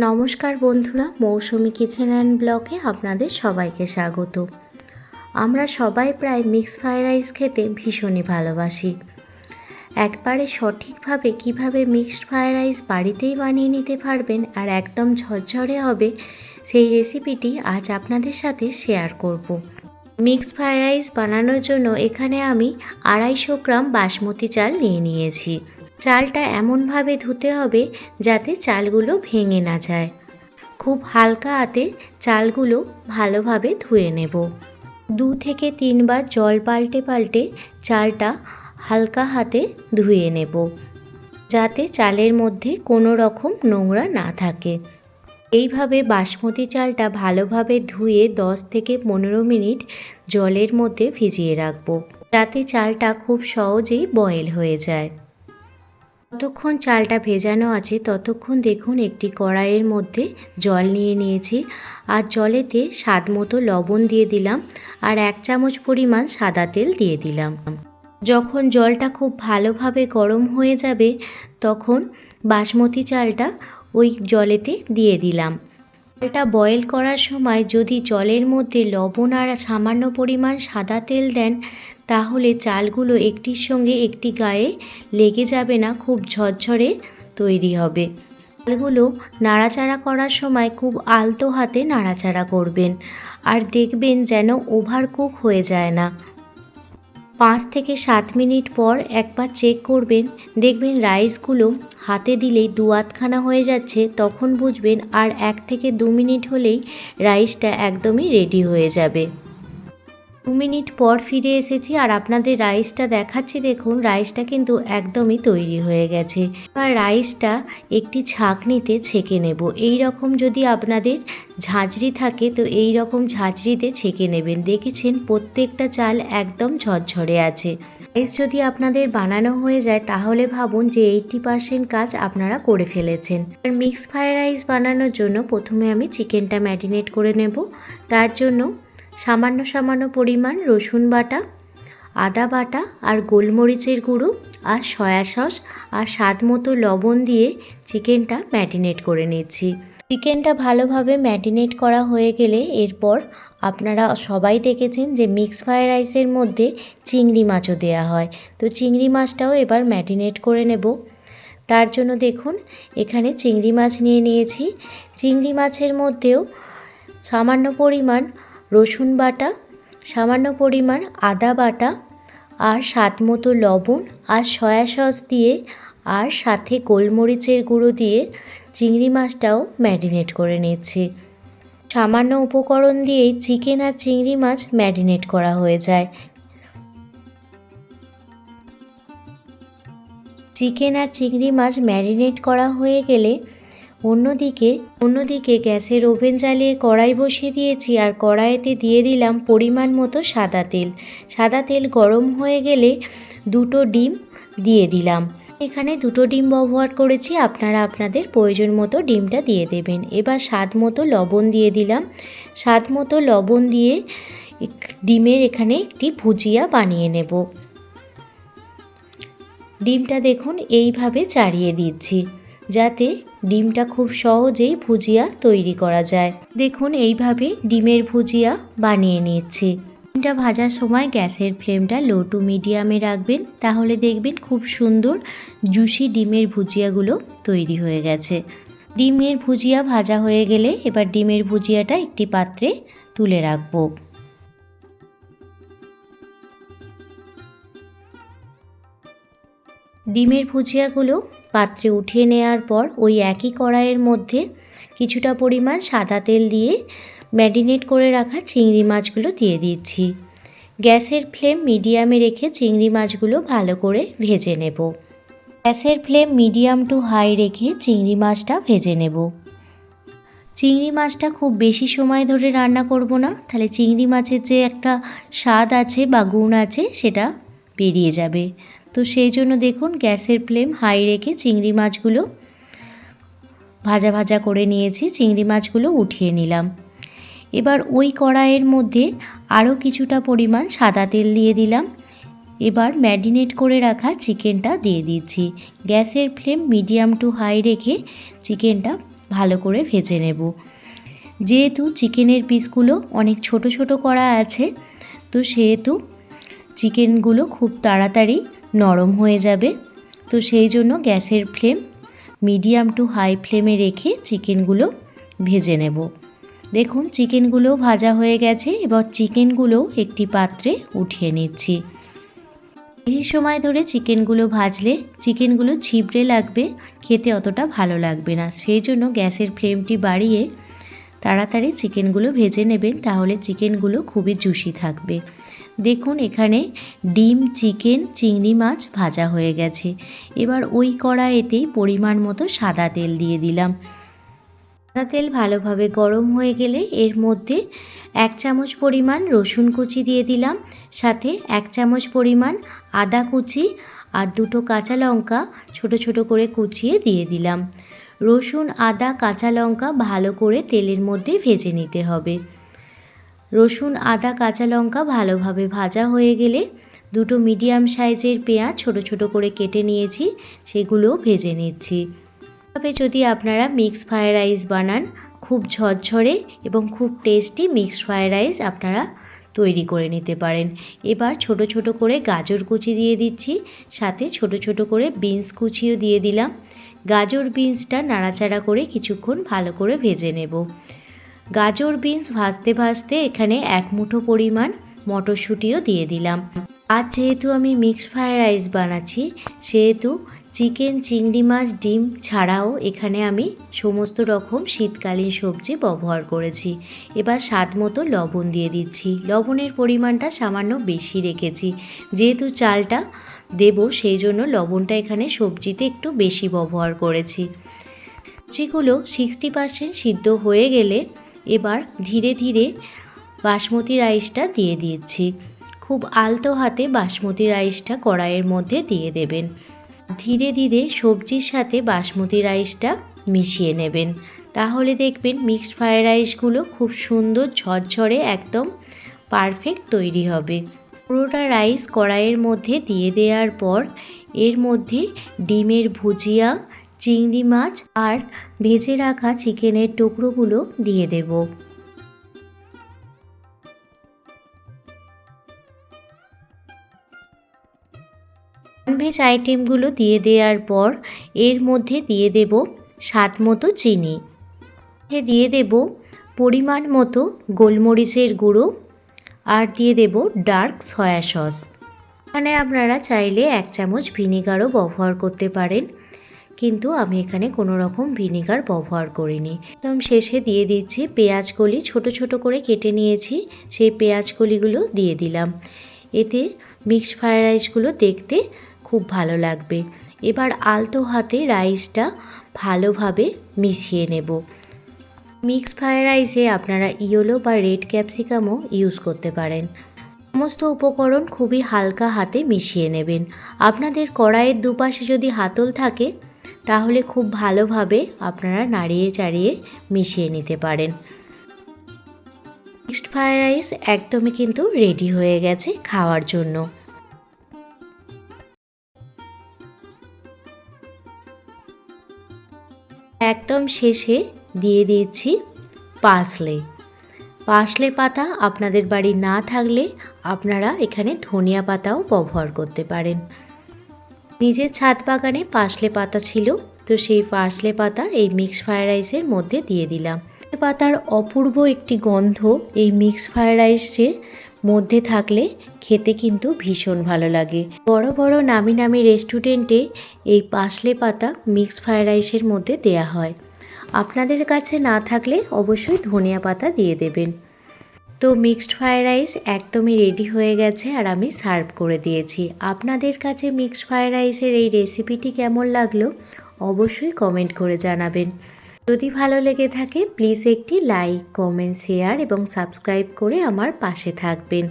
নমস্কার বন্ধুরা, মৌসুমি kitchen and ব্লগে আপনাদের সবাইকে স্বাগত। আমরা সবাই প্রায় মিক্স ফ্রাইড রাইস খেতে ভীষণই ভালোবাসি। একবারে সঠিকভাবে কিভাবে মিক্সড ফ্রাইড রাইস বাড়িতেই বানিয়ে নিতে পারবেন আর একদম ঝরঝরে হবে, সেই রেসিপিটি আজ আপনাদের সাথে শেয়ার করব। মিক্সড ফ্রাইড রাইস বানানোর জন্য এখানে আমি 250 গ্রাম বাসমতি চাল নিয়েছি। চালটা এমনভাবে ধুতে হবে যাতে চালগুলো ভেঙে না যায়। খুব হালকা হাতে চালগুলো ভালোভাবে ধুয়ে নেব। 2 থেকে 3 বার জল পাল্টে পাল্টে চালটা হালকা হাতে ধুয়ে নেব, যাতে চালের মধ্যে কোনো রকম নোংরা না থাকে। এইভাবে বাসমতি চালটা ভালোভাবে ধুয়ে 10 থেকে 15 মিনিট জলের মধ্যে ভিজিয়ে রাখবো, যাতে চালটা খুব সহজেই বয়েল হয়ে যায়। যতক্ষণ চালটা ভেজানো আছে ততক্ষণ দেখুন একটি কড়াইয়ের মধ্যে জল নিয়েছি আর জলেতে স্বাদ মতো লবণ দিয়ে দিলাম আর 1 চামচ পরিমাণ সাদা তেল দিয়ে দিলাম। যখন জলটা খুব ভালোভাবে গরম হয়ে যাবে তখন বাসমতি চালটা ওই জলেতে দিয়ে দিলাম। চালটা বয়েল করার সময় যদি জলের মধ্যে লবণ আর সামান্য পরিমাণ সাদা তেল দেন, তাহলে চালগুলো একটির সঙ্গে একটি গায়ে লেগে যাবে না, খুব ঝরঝরে তৈরি হবে। চালগুলো নাড়াচাড়া করার সময় খুব আলতো হাতে নাড়াচাড়া করবেন আর দেখবেন যেন ওভারকুক হয়ে যায় না। 5 থেকে 7 মিনিট পর একবার চেক করবেন, দেখবেন রাইসগুলো হাতে দিলেই 2 আধখানা হয়ে যাচ্ছে। তখন বুঝবেন আর 1 থেকে 2 মিনিট হলেই রাইসটা একদমই রেডি হয়ে যাবে। 2 মিনিট পর ফিরে এসেছি আর আপনাদের রাইসটা দেখাচ্ছি। দেখুন রাইসটা কিন্তু একদমই তৈরি হয়ে গেছে। এবার রাইসটা একটি ছাঁকনিতে ছেঁকে নেব। এই রকম যদি আপনাদের ঝাঁঝরি থাকে তো এই রকম ঝাঁঝরিতে ছেঁকে নেবেন। দেখেছেন প্রত্যেকটা চাল একদম ঝরঝরে আছে। রাইস যদি আপনাদের বানানো হয়ে যায় তাহলে ভাবুন যে 80% কাজ আপনারা করে ফেলেছেন। আর মিক্স ফ্রাইড রাইস বানানোর জন্য প্রথমে আমি চিকেনটা ম্যারিনেট করে নেব। তার জন্য সামান্য পরিমাণ রসুন বাটা, আদা বাটা আর গোলমরিচের গুঁড়ো আর সয়া সস আর স্বাদ মতো লবণ দিয়ে চিকেনটা ম্যারিনেট করে নিচ্ছি। চিকেনটা ভালোভাবে ম্যারিনেট করা হয়ে গেলে এরপর আপনারা সবাই দেখেছেন যে মিক্স ফ্রাইড রাইসের মধ্যে চিংড়ি মাছও দেওয়া হয়, তো চিংড়ি মাছটাও এবার ম্যারিনেট করে নেব। তার জন্য দেখুন এখানে চিংড়ি মাছ নিয়েছি। চিংড়ি মাছের মধ্যেও সামান্য পরিমাণ রসুন বাটা, সামান্য পরিমাণ আদা বাটা আর স্বাদ মতো লবণ আর সয়া সস দিয়ে আর সাথে গোলমরিচের গুঁড়ো দিয়ে চিংড়ি মাছটাও ম্যারিনেট করে নিচ্ছি। সামান্য উপকরণ দিয়েই চিকেন আর চিংড়ি মাছ ম্যারিনেট করা হয়ে যায়। চিকেন আর চিংড়ি মাছ ম্যারিনেট করা হয়ে গেলে অন্যদিকে গ্যাসের ওভেন জ্বালিয়ে কড়াই বসিয়ে দিয়েছি আর কড়াইতে দিয়ে দিলাম পরিমাণ মতো সাদা তেল। সাদা তেল গরম হয়ে গেলে 2টো ডিম দিয়ে দিলাম। এখানে 2টো ডিম ব্যবহার করেছি, আপনারা আপনাদের প্রয়োজন মতো ডিমটা দিয়ে দেবেন। এবার স্বাদ মতো লবণ দিয়ে দিলাম। স্বাদ মতো লবণ দিয়ে ডিমের এখানে একটি ভুজিয়া বানিয়ে নেব। ডিমটা দেখুন এইভাবে চাড়িয়ে দিচ্ছি যাতে ডিমটা খুব সহজেই ভুজিয়া তৈরি করা যায়। দেখুন এইভাবে ডিমের ভুজিয়া বানিয়ে নিচ্ছি। ডিমটা ভাজার সময় গ্যাসের ফ্লেমটা লো টু মিডিয়ামে রাখবেন, তাহলে দেখবেন খুব সুন্দর জুসি ডিমের ভুজিয়াগুলো তৈরি হয়ে গেছে। ডিমের ভুজিয়া ভাজা হয়ে গেলে এবার ডিমের ভুজিয়াটা একটি পাত্রে তুলে রাখবো। ডিমের ভুজিয়াগুলো পাত্রে উঠিয়ে নেওয়ার পর ওই একই কড়াইয়ের মধ্যে কিছুটা পরিমাণ সাদা তেল দিয়ে ম্যারিনেট করে রাখা চিংড়ি মাছগুলো দিয়ে দিচ্ছি। গ্যাসের ফ্লেম মিডিয়ামে রেখে চিংড়ি মাছগুলো ভালো করে ভেজে নেব। গ্যাসের ফ্লেম মিডিয়াম টু হাই রেখে চিংড়ি মাছটা ভেজে নেব। চিংড়ি মাছটা খুব বেশি সময় ধরে রান্না করব না, তাহলে চিংড়ি মাছের যে একটা স্বাদ আছে বা গুণ আছে সেটা বেরিয়ে যাবে। তো সেই জন্য দেখুন গ্যাসের ফ্লেম হাই রেখে চিংড়ি মাছগুলো ভাজা করে নিয়েছি। চিংড়ি মাছগুলো উঠিয়ে নিলাম। এবার ওই কড়াইয়ের মধ্যে আরও কিছুটা পরিমাণ সাদা তেল দিয়ে দিলাম। এবার ম্যারিনেট করে রাখা চিকেনটা দিয়ে দিচ্ছি। গ্যাসের ফ্লেম মিডিয়াম টু হাই রেখে চিকেনটা ভালো করে ভেজে নেব। যেহেতু চিকেনের পিসগুলো অনেক ছোট ছোট করা আছে, তো সেহেতু চিকেনগুলো খুব তাড়াতাড়ি নরম হয়ে যাবে। তো সেই জন্য গ্যাসের ফ্লেম মিডিয়াম টু হাই ফ্লেমে রেখে চিকেনগুলো ভেজে নেব। দেখুন চিকেনগুলো ভাজা হয়ে গেছে, এবার চিকেনগুলো একটি পাত্রে উঠিয়ে নিচ্ছি। এই সময় ধরে চিকেনগুলো ভাজলে চিকেনগুলো ছিবড়ে লাগবে, খেতে অতটা ভালো লাগবে না। সেই জন্য গ্যাসের ফ্লেমটি বাড়িয়ে তাড়াতাড়ি চিকেনগুলো ভেজে নেবেন, তাহলে চিকেনগুলো খুবই জুসি থাকবে। দেখুন এখানে ডিম, চিকেন, চিংড়ি মাছ ভাজা হয়ে গেছে। এবার ওই কড়াইতেই পরিমাণ মতো সাদা তেল দিয়ে দিলাম। সাদা তেল ভালোভাবে গরম হয়ে গেলে এর মধ্যে 1 চামচ পরিমাণ রসুন কুচি দিয়ে দিলাম, সাথে 1 চামচ পরিমাণ আদা কুচি আর 2টো কাঁচা লঙ্কা ছোট ছোট করে কুচিয়ে দিয়ে দিলাম। রসুন, আদা, কাঁচা লঙ্কা ভালো করে তেলের মধ্যে ভেজে নিতে হবে। রসুন, আদা, কাঁচা লঙ্কা ভালোভাবে ভাজা হয়ে গেলে 2টো মিডিয়াম সাইজের পেঁয়াজ ছোট ছোট করে কেটে নিয়েছি, সেগুলোও ভেজে নিচ্ছি। তবে যদি আপনারা মিক্স ফ্রায়েড রাইস বানান, খুব ঝরঝরে এবং খুব টেস্টি মিক্সড ফ্রায়েড রাইস আপনারা তৈরি করে নিতে পারেন। এবার ছোট ছোট করে গাজর কুচি দিয়ে দিচ্ছি, সাথে ছোট ছোট করে বিনস কুচিও দিয়ে দিলাম। গাজর বিনসটা নাড়াচাড়া করে কিছুক্ষণ ভালো করে ভেজে নেব। গাজর বিনস ভাজতে ভাজতে এখানে 1 মুঠো পরিমাণ মটরশুঁটিও দিয়ে দিলাম। আর যেহেতু আমি মিক্সড ফ্রায়েড রাইস বানাচ্ছি, সেহেতু চিকেন, চিংড়ি মাছ, ডিম ছাড়াও এখানে আমি সমস্ত রকম শীতকালীন সবজি ব্যবহার করেছি। এবার স্বাদ মতো লবণ দিয়ে দিচ্ছি। লবণের পরিমাণটা সামান্য বেশি রেখেছি, যেহেতু চালটা দেব সেই জন্য লবণটা এখানে সবজিতে একটু বেশি ব্যবহার করেছি। সবজিগুলো 60% সিদ্ধ হয়ে গেলে এবার ধীরে ধীরে বাসমতি রাইসটা দিয়ে দিচ্ছি। খুব আলতো হাতে বাসমতি রাইসটা কড়াইয়ের মধ্যে দিয়ে দেবেন। ধীরে ধীরে সবজির সাথে বাসমতি রাইসটা মিশিয়ে নেবেন, তাহলে দেখবেন মিক্সড ফ্রায়েড রাইসগুলো খুব সুন্দর ঝরঝরে একদম পারফেক্ট তৈরি হবে। পুরোটা রাইস কড়াইয়ের মধ্যে দিয়ে দেওয়ার পর এর মধ্যে ডিমের ভুজিয়া, চিংড়ি মাছ আর ভেজে রাখা চিকেনের টুকরোগুলো দিয়ে দেব। ননভেজ আইটেমগুলো দিয়ে দেওয়ার পর এর মধ্যে দিয়ে দেব স্বাদ মতো চিনি, দিয়ে দেব পরিমাণ মতো গোলমরিচের গুঁড়ো আর দিয়ে দেব ডার্ক সয়া সস। এখানে আপনারা চাইলে 1 চামচ ভিনিগারও ব্যবহার করতে পারেন, কিন্তু আমি এখানে কোনো রকম ভিনিগার ব্যবহার করিনি। একদম শেষে দিয়ে দিচ্ছি পেঁয়াজকলি, ছোট ছোট করে কেটে নিয়েছি, সেই পেঁয়াজকলিগুলো দিয়ে দিলাম। এতে মিক্সড ফ্রায়েড রাইসগুলো দেখতে খুব ভালো লাগবে। এবার আলতো হাতে রাইসটা ভালোভাবে মিশিয়ে নেব। মিক্সড ফ্রায়েড রাইসে আপনারা ইয়েলো বা রেড ক্যাপসিকামও ইউজ করতে পারেন। সমস্ত উপকরণ খুবই হালকা হাতে মিশিয়ে নেবেন। আপনাদের কড়াইয়ের দুপাশে যদি হাতল থাকে তাহলে খুব ভালোভাবে আপনারা নাড়িয়ে চাড়িয়ে মিশিয়ে নিতে পারেন। মিক্সড ফ্রায়েড রাইস একদমই কিন্তু রেডি হয়ে গেছে খাওয়ার জন্য। একদম শেষে দিয়ে দিচ্ছি পার্সলে পাতা। আপনাদের বাড়ি না থাকলে আপনারা এখানে ধনিয়া পাতাও ব্যবহার করতে পারেন। নিজের ছাদ বাগানে পার্সলে পাতা ছিল, তো সেই পার্সলে পাতা এই মিক্সড ফ্রায়েড রাইসের মধ্যে দিয়ে দিলাম। পাতার অপূর্ব একটি গন্ধ এই মিক্সড ফ্রায়েড রাইসের মধ্যে থাকলে খেতে কিন্তু ভীষণ ভালো লাগে। বড় বড় নামি নামি রেস্টুরেন্টে এই পার্সলে পাতা মিক্সড ফ্রায়েড রাইসের মধ্যে দেয়া হয়। আপনাদের কাছে না থাকলে অবশ্যই ধনিয়া পাতা দিয়ে দেবেন। তো মিক্সড ফ্রায়েড রাইস একদমই রেডি হয়ে গেছে আর আমি সার্ভ করে দিয়েছি। আপনাদের কাছে মিক্সড ফ্রায়েড রাইসের এই রেসিপিটি কেমন লাগলো অবশ্যই কমেন্ট করে জানাবেন। যদি ভালো লেগে থাকে প্লিজ একটি লাইক, কমেন্ট, শেয়ার এবং সাবস্ক্রাইব করে আমার পাশে থাকবেন।